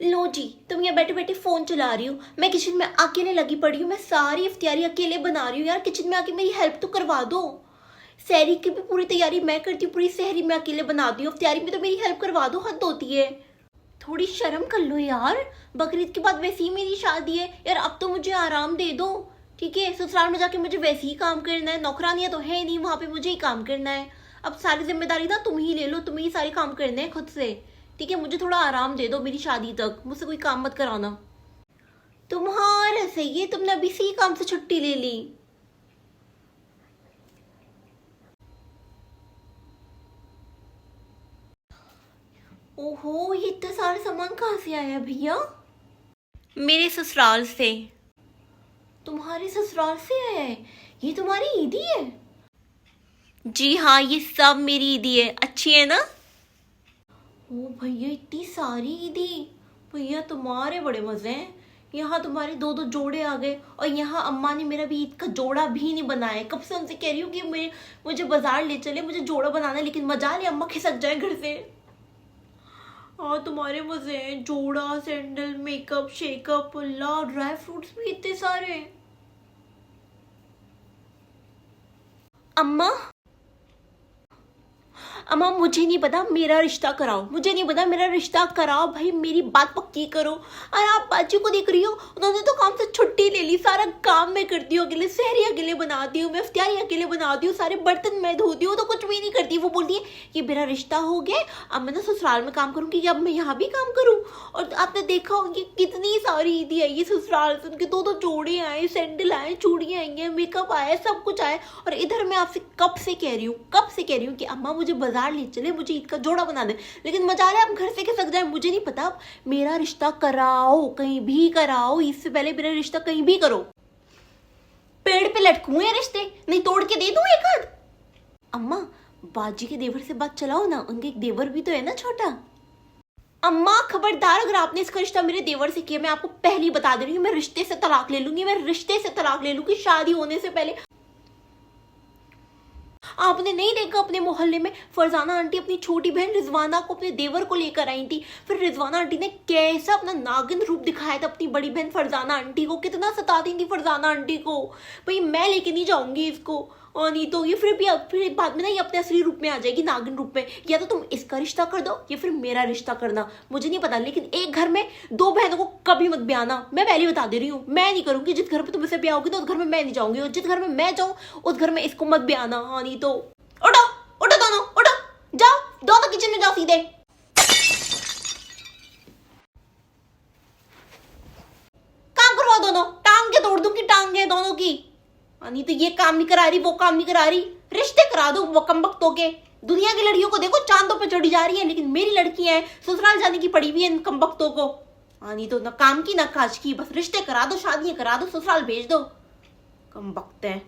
लो जी, तुम यहाँ बैठे बैठे फोन चला रही हो, मैं किचन में अकेले लगी पड़ी हूँ, मैं सारी इफ्तियारी अकेले बना रही हूँ। यार किचन में आके मेरी हेल्प तो करवा दो। सहरी की भी पूरी तैयारी मैं करती हूँ, पूरी सहरी मैं अकेले बनाती हूँ, इफ्तियारी में तो मेरी हेल्प करवा दो, हद होती है। थोड़ी शर्म कर लो यार, बकरीद के बाद वैसे ही मेरी शादी है यार, अब तो मुझे आराम दे दो। ठीक है, ससुराल में जाके मुझे वैसे ही काम करना है, नौकरानियां तो है नहीं, वहां पे मुझे ही काम करना है। अब सारी जिम्मेदारी ना तुम ही ले लो, तुम्हें ही सारे काम करने हैं खुद से। ठीक है, मुझे थोड़ा आराम दे दो मेरी शादी तक, मुझसे कोई काम मत कराना। तुम्हारा सही है, तुमने अभी से ही काम से छुट्टी ले ली। ओहो, ये इतना सारा सामान कहाँ से आया भैया? मेरे ससुराल से। तुम्हारे ससुराल से आया है? ये तुम्हारी ईदी है? जी हाँ, ये सब मेरी ईदी है, अच्छी है ना? ओ भैया, इतनी सारी ईदी। भैया तुम्हारे बड़े मजे हैं। यहाँ तुम्हारे दो दो जोड़े आ गए, और यहाँ अम्मा ने मेरा भी ईद का जोड़ा भी नहीं बनाया। कब से उनसे कह रही हूँ कि मुझे बाजार ले चले, मुझे जोड़ा बनाना है, लेकिन मजा नहीं, अम्मा खिसक जाए घर से। हाँ तुम्हारे मजे हैं, जोड़ा, सैंडल, मेकअप, शेकअप, अल्लाह, ड्राई फ्रूट्स भी इतने सारे। अम्मा, अम्मा मुझे नहीं पता, मेरा रिश्ता कराओ, मुझे नहीं पता, मेरा रिश्ता कराओ भाई, मेरी बात पक्की करो। अरे आप बाजी को देख रही हो, उन्होंने तो काम से छुट्टी ले ली, सारा काम मैं करती हूँ अकेले, सहरी अकेले बनाती हूँ, मैं इफ्तियारी अकेले बनाती हूँ, सारे बर्तन मैं धोती हूँ, तो कुछ भी नहीं करती। वो बोलती है कि मेरा रिश्ता हो गया, अब मैं ना ससुराल में काम करूंगी, अब मैं यहाँ भी काम करूँ। और आपने देखा होगी कितनी सारी ईदी आई है ससुराल से, उनके दो दो जोड़े आए, सैंडल आए, चूड़ियाँ आई हैं, मेकअप आया, सब कुछ आया। और इधर मैं आपसे कब से कह रही हूँ, कब से कह रही हूँ कि अम्मा मुझे बाजार ले चले, मुझे ईद का जोड़ा बना दे, लेकिन मजा आ रहा है आप घर से खिसक जाए। मुझे नहीं पता, मेरा रिश्ता कराओ, कहीं भी कराओ, इससे पहले मेरा रिश्ता कहीं भी करो। पेड़ पे लटकूं ये रिश्ते, नहीं तोड़ के दे दूं एक हाथ। अम्मा, बाजी के देवर से बात चलाओ ना, उनके एक देवर भी तो है ना छोटा। अम्मा खबरदार, अगर आपने इसका रिश्ता मेरे देवर से किया, मैं आपको पहले ही बता दे रही हूँ, मैं रिश्ते से तलाक ले लूंगी, मैं रिश्ते से तलाक ले लूंगी शादी होने से पहले। आपने नहीं देखा अपने मोहल्ले में फरजाना आंटी अपनी छोटी बहन रिजवाना को अपने देवर को लेकर आई थी, फिर रिजवाना आंटी ने कैसा अपना नागिन रूप दिखाया था अपनी बड़ी बहन फरजाना आंटी को, कितना सताती थी फरजाना आंटी को। भाई मैं लेके नहीं जाऊंगी इसको, और नहीं तो ये फिर बाद में ना ये अपने असली रूप में आ जाएगी, नागिन रूप में। या तो तुम इसका रिश्ता कर दो या फिर मेरा रिश्ता करना, मुझे नहीं पता, लेकिन एक घर में दो बहनों को कभी मत ब्याना, मैं पहले बता दे रही हूँ, मैं नहीं करूंगी। जिस घर में तुम इसे ब्याहोगी तो उस घर में मैं नहीं जाऊंगी, और जिस घर में मैं जाऊँ उस घर में इसको मत ब्याना। हाँ नहीं तो उठो, उठो दोनों, उठो, जाओ दोनों किचन में जाओ सीधे। काम करवाओ दोनों, टांग के तोड़ दूंगी टांगे दोनों की। नहीं तो ये काम नहीं करा रही, वो काम नहीं करा रही, रिश्ते करा दो वो कमबख्तों के। दुनिया की लड़कियों को देखो चांदों पे चढ़ी जा रही है, लेकिन मेरी लड़कियां हैं ससुराल जाने की पड़ी हुई है इन कमबख्तों को। नहीं तो ना काम की ना काज की, बस रिश्ते करा दो, शादियां करा दो, ससुराल भेज दो, कमबख्त है।